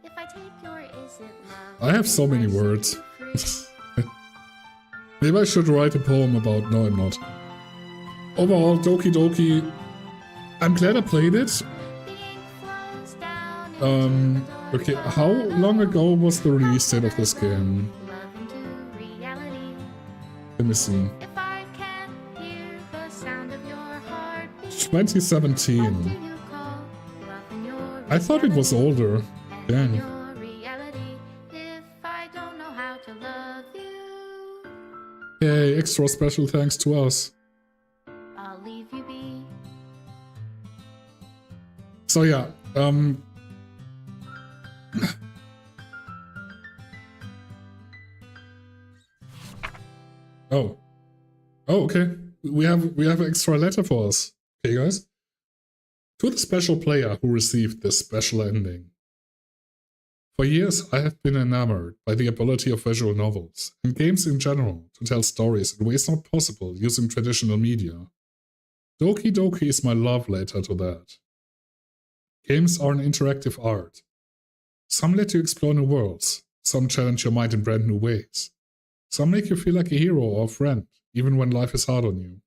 if I take your is it love? I have so if many I set words. you free? Maybe I should write a poem about... No, I'm not. Overall, Doki Doki... I'm glad I played it. The ink flows down into the dark Okay, how long ago was the release date of this game? love into reality. Let me see. If I can hear the sound of your heartbeat, 2017. what do you call love in your I thought it was reality? older. And in Dang. your reality, if I don't know how to love you, Yay, extra special thanks to us. I'll leave you be. So yeah, Oh. Oh, okay. We have an extra letter for us. Okay, guys. To the special player who received this special ending. For years, I have been enamored by the ability of visual novels, and games in general, to tell stories in ways not possible using traditional media. Doki Doki is my love letter to that. Games are an interactive art. Some let you explore new worlds, some challenge your mind in brand new ways. Some make you feel like a hero or a friend, even when life is hard on you.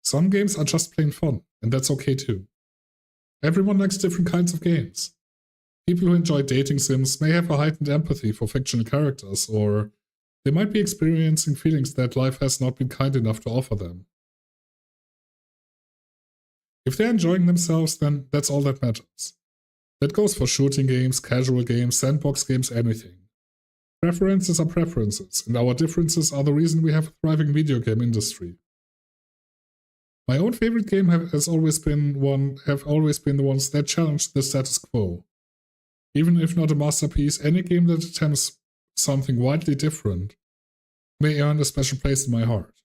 Some games are just plain fun, and that's okay too. Everyone likes different kinds of games. People who enjoy dating sims may have a heightened empathy for fictional characters, or they might be experiencing feelings that life has not been kind enough to offer them. If they're enjoying themselves, then that's all that matters. That goes for shooting games, casual games, sandbox games, anything. Preferences are preferences, and our differences are the reason we have a thriving video game industry. My own favorite game have always been the ones that challenge the status quo. Even if not a masterpiece, any game that attempts something widely different may earn a special place in my heart.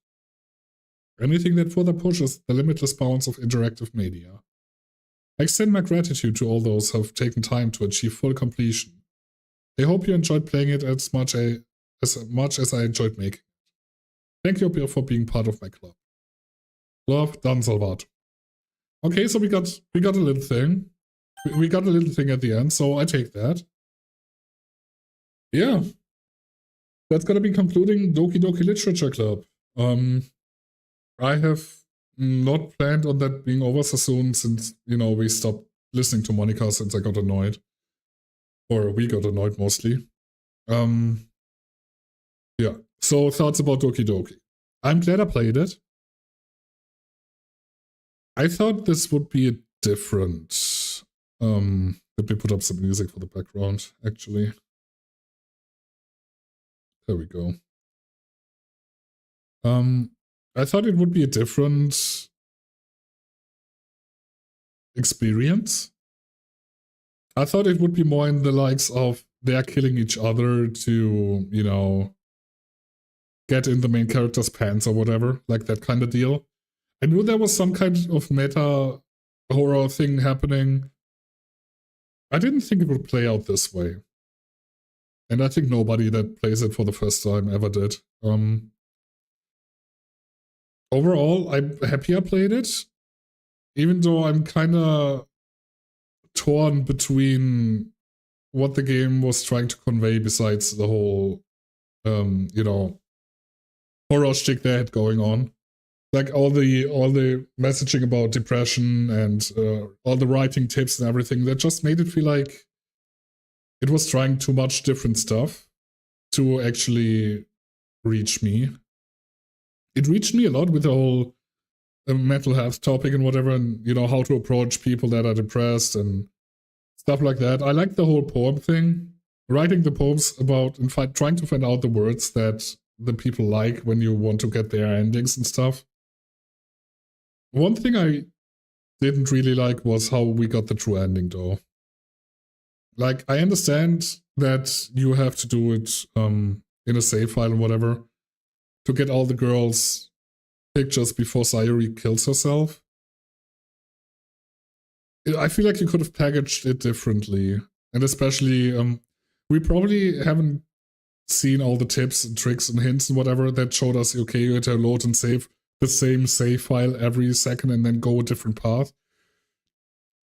Anything that further pushes the limitless bounds of interactive media. I extend my gratitude to all those who have taken time to achieve full completion. I hope you enjoyed playing it as much as I enjoyed making it. Thank you for being part of my club. Love, Dan Salvato. Okay, so we got a little thing. We got a little thing at the end, so I take that. Yeah. That's gonna be concluding Doki Doki Literature Club. I have not planned on that being over so soon since, you know, we stopped listening to Monica since I got annoyed. Or we got annoyed mostly. Yeah. So thoughts about Doki Doki. I'm glad I played it. I thought this would be a different... let me put up some music for the background, actually. There we go. I thought it would be a different experience. I thought it would be more in the likes of they're killing each other to, you know, get in the main character's pants or whatever, like that kind of deal. I knew there was some kind of meta horror thing happening. I didn't think it would play out this way. And I think nobody that plays it for the first time ever did. Overall, I'm happy I played it. Even though I'm kind of torn between what the game was trying to convey besides the whole, you know, horror shtick they had going on. Like all the messaging about depression and all the writing tips and everything, that just made it feel like it was trying too much different stuff to actually reach me. It reached me a lot with the whole mental health topic and whatever, and, you know, how to approach people that are depressed and stuff like that. I like the whole poem thing. Writing the poems about and trying to find out the words that the people like when you want to get their endings and stuff. One thing I didn't really like was how we got the true ending, though. Like, I understand that you have to do it in a save file and whatever to get all the girls pictures before Sayuri kills herself. I feel like you could have packaged it differently. And especially, we probably haven't seen all the tips and tricks and hints and whatever that showed us, okay, you had to load and save the same save file every second and then go a different path.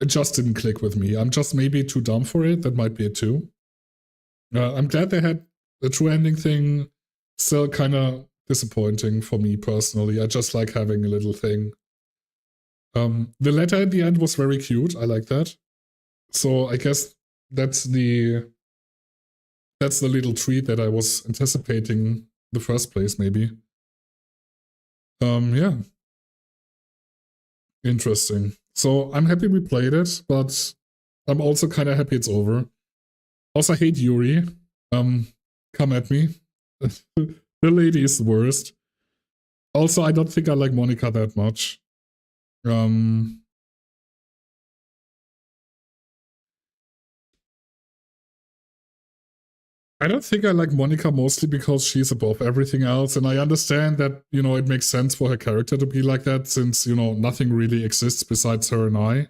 It just didn't click with me. I'm just maybe too dumb for it. That might be it too. I'm glad they had the true ending thing. Still kind of disappointing for me personally. I just like having a little thing. The letter at the end was very cute. I like that. So I guess that's the little treat that I was anticipating in the first place, maybe. Yeah. Interesting. So I'm happy we played it, but I'm also kind of happy it's over. Also, I hate Yuri. Come at me. The lady is the worst. Also, I don't think I like Monica that much. I don't think I like Monica mostly because she's above everything else, and I understand that, it makes sense for her character to be like that since, nothing really exists besides her and I.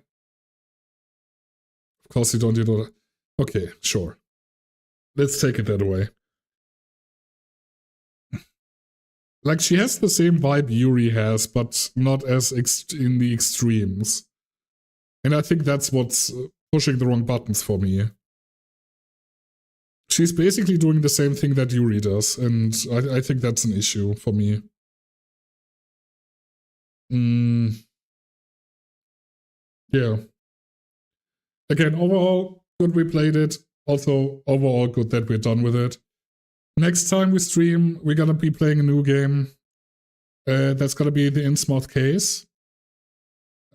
Of course you don't, Okay, sure. Let's take it that way. Like, she has the same vibe Yuri has, but not as in the extremes. And I think that's what's pushing the wrong buttons for me. She's basically doing the same thing that Yuri does, and I think that's an issue for me. Yeah. Again, overall, good we played it. Also, overall, good that we're done with it. Next time we stream, we're gonna be playing a new game. That's gonna be the Innsmouth case.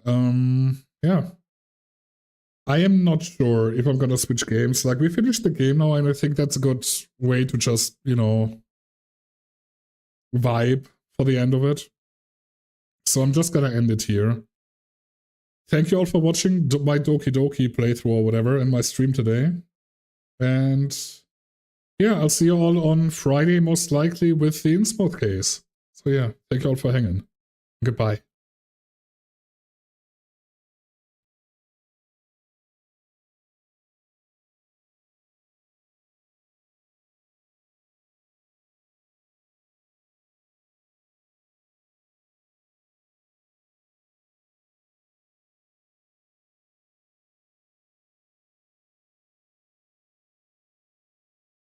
Yeah. I am not sure if I'm gonna switch games. Like, we finished the game now, and I think that's a good way to just, vibe for the end of it. So I'm just gonna end it here. Thank you all for watching my Doki Doki playthrough or whatever and my stream today. And yeah, I'll see you all on Friday, most likely, with the Innsmouth case. So yeah, thank you all for hanging. Goodbye.